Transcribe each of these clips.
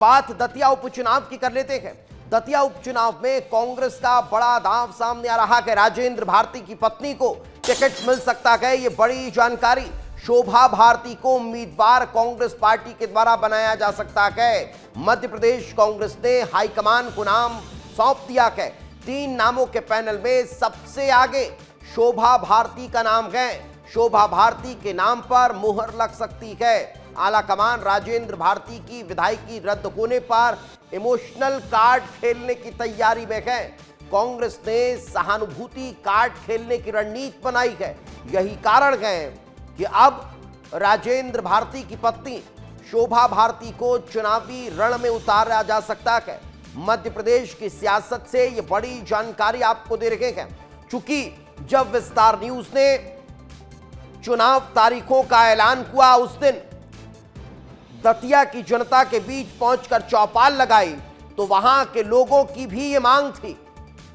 बात दतिया उपचुनाव की कर लेते हैं। दतिया उपचुनाव में कांग्रेस का बड़ा दांव सामने आ रहा है। राजेंद्र भारती की पत्नी को टिकट मिल सकता है, ये बड़ी जानकारी। शोभा भारती को उम्मीदवार कांग्रेस पार्टी के द्वारा बनाया जा सकता है। मध्य प्रदेश कांग्रेस ने हाईकमान को नाम सौंप दिया है। 3 नामों के पैनल में सबसे आगे शोभा भारती का नाम है। शोभा भारती के नाम पर मुहर लग सकती है। आला कमान राजेंद्र भारती की विधायकी रद्द होने पर इमोशनल कार्ड खेलने की तैयारी में है। कांग्रेस ने सहानुभूति कार्ड खेलने की रणनीति बनाई है। यही कारण है कि अब राजेंद्र भारती की पत्नी शोभा भारती को चुनावी रण में उतारा जा सकता है। मध्य प्रदेश की सियासत से यह बड़ी जानकारी आपको दे रहे हैं, चूंकि जब विस्तार न्यूज ने चुनाव तारीखों का ऐलान हुआ उस दिन दतिया की जनता के बीच पहुंचकर चौपाल लगाई, तो वहां के लोगों की भी ये मांग थी,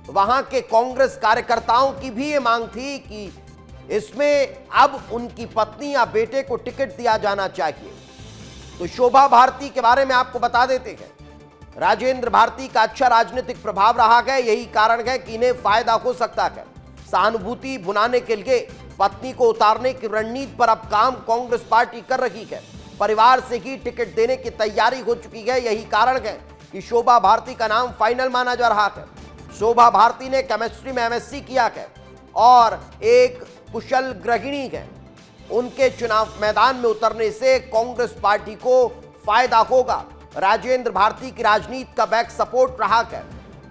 वहां के कांग्रेस कार्यकर्ताओं की भी ये मांग थी कि इसमें अब उनकी पत्नी या बेटे को टिकट दिया जाना चाहिए। तो शोभा भारती के बारे में आपको बता देते हैं, राजेंद्र भारती का अच्छा राजनीतिक प्रभाव रहा है। यही कारण है कि इन्हें फायदा हो सकता है। सहानुभूति बुनाने के लिए पत्नी को उतारने की रणनीति पर अब काम कांग्रेस पार्टी कर रही है। परिवार से ही टिकट देने की तैयारी हो चुकी है। यही कारण है कि शोभा भारती का नाम फाइनल माना जा रहा है। शोभा भारती ने केमिस्ट्री में एमएससी किया है और एक कुशल गृहिणी है। उनके चुनाव मैदान में उतरने से कांग्रेस पार्टी को फायदा होगा। राजेंद्र भारती की राजनीति का बैक सपोर्ट रहा है।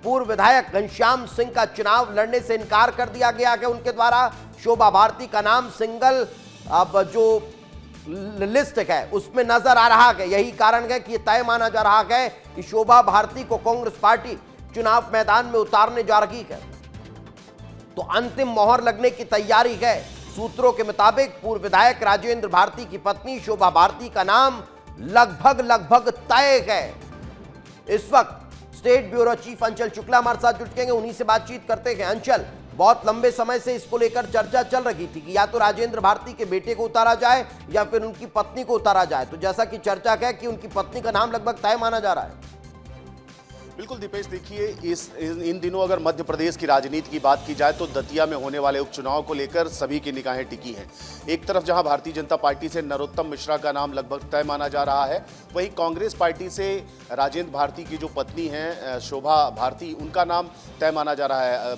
पूर्व विधायक घनश्याम सिंह का चुनाव लड़ने से इनकार कर दिया गया है उनके द्वारा। शोभा भारती का नाम सिंगल अब जो लिस्ट है उसमें नजर आ रहा है। यही कारण है कि यह तय माना जा रहा है कि शोभा भारती को कांग्रेस पार्टी चुनाव मैदान में उतारने जा रही है। तो अंतिम मोहर लगने की तैयारी है। सूत्रों के मुताबिक पूर्व विधायक राजेंद्र भारती की पत्नी शोभा भारती का नाम लगभग तय है। इस वक्त स्टेट ब्यूरो चीफ अंचल शुक्ला हमारे साथ जुट गए, उन्हीं से बातचीत करते हैं। अंचल, बहुत लंबे समय से इसको लेकर चर्चा चल रही थी कि या तो राजेंद्र भारती के बेटे को उतारा जाए या फिर उनकी पत्नी को उतारा जाए। तो जैसा कि चर्चा है कि उनकी पत्नी का नाम लगभग तय माना जा रहा है। बिल्कुल दीपेश, देखिए इन दिनों अगर मध्य प्रदेश की राजनीति की बात की जाए तो दतिया में होने वाले उपचुनाव को लेकर सभी की निगाहें टिकी हैं। एक तरफ जहां भारतीय जनता पार्टी से नरोत्तम मिश्रा का नाम लगभग तय माना जा रहा है, वहीं कांग्रेस पार्टी से राजेंद्र भारती की जो पत्नी हैं शोभा भारती, उनका नाम तय माना जा रहा है।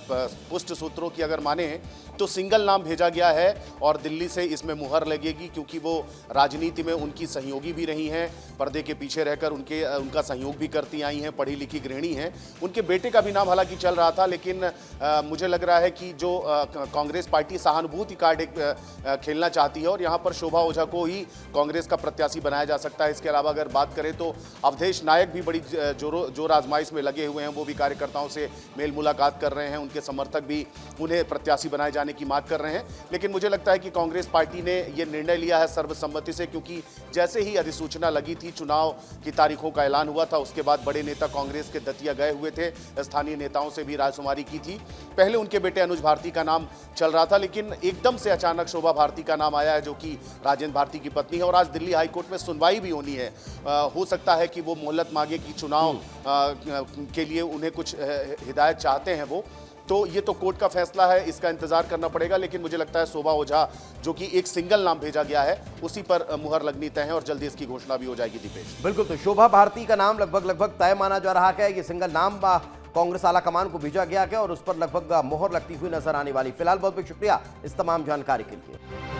पुष्ट सूत्रों की अगर माने तो सिंगल नाम भेजा गया है और दिल्ली से इसमें मुहर लगेगी, क्योंकि वो राजनीति में उनकी सहयोगी भी रही हैं, पर्दे के पीछे रहकर उनका सहयोग भी करती आई हैं, पढ़ी लिखी गृहिणी हैं। उनके बेटे का भी नाम हालांकि चल रहा था, लेकिन मुझे लग रहा है कि जो कांग्रेस पार्टी सहानुभूति कार्ड एक खेलना चाहती है और यहाँ पर शोभा ओझा को ही कांग्रेस का प्रत्याशी बनाया जा सकता है। इसके अलावा अगर बात करें तो अवधेश नायक भी बड़ी जोर आजमाइश में लगे हुए हैं। वो भी कार्यकर्ताओं से मेल मुलाकात कर रहे हैं, उनके समर्थक भी उन्हें प्रत्याशी बनाए जाने की मांग कर रहे हैं। लेकिन मुझे लगता है कि कांग्रेस पार्टी ने यह निर्णय लिया है सर्वसम्मति से, क्योंकि जैसे ही अधिसूचना लगी थी, चुनाव की तारीखों का ऐलान हुआ था, उसके बाद बड़े नेता कांग्रेस के दतिया गए हुए थे, स्थानीय नेताओं से भी रायशुमारी की थी। पहले उनके बेटे अनुज भारती का नाम चल रहा था, लेकिन एकदम से अचानक शोभा भारती का नाम आया है, जो कि राजेंद्र भारती की पत्नी है। और आज दिल्ली हाईकोर्ट में सुनवाई भी होनी है। हो सकता है कि वो मोहलत मांगे कि चुनाव के लिए उन्हें कुछ हिदायत चाहते हैं वो। तो ये तो कोर्ट का फैसला है, इसका इंतजार करना पड़ेगा। लेकिन मुझे लगता है शोभा ओझा, जो कि एक सिंगल नाम भेजा गया है, उसी पर मुहर लगनी तय है और जल्दी इसकी घोषणा भी हो जाएगी। दीपेश, बिल्कुल, तो शोभा भारती का नाम लगभग तय माना जा रहा है। ये सिंगल नाम कांग्रेस आला कमान को भेजा गया है और उस पर लगभग मोहर लगती हुई नजर आने वाली। फिलहाल बहुत बहुत शुक्रिया इस तमाम जानकारी के लिए।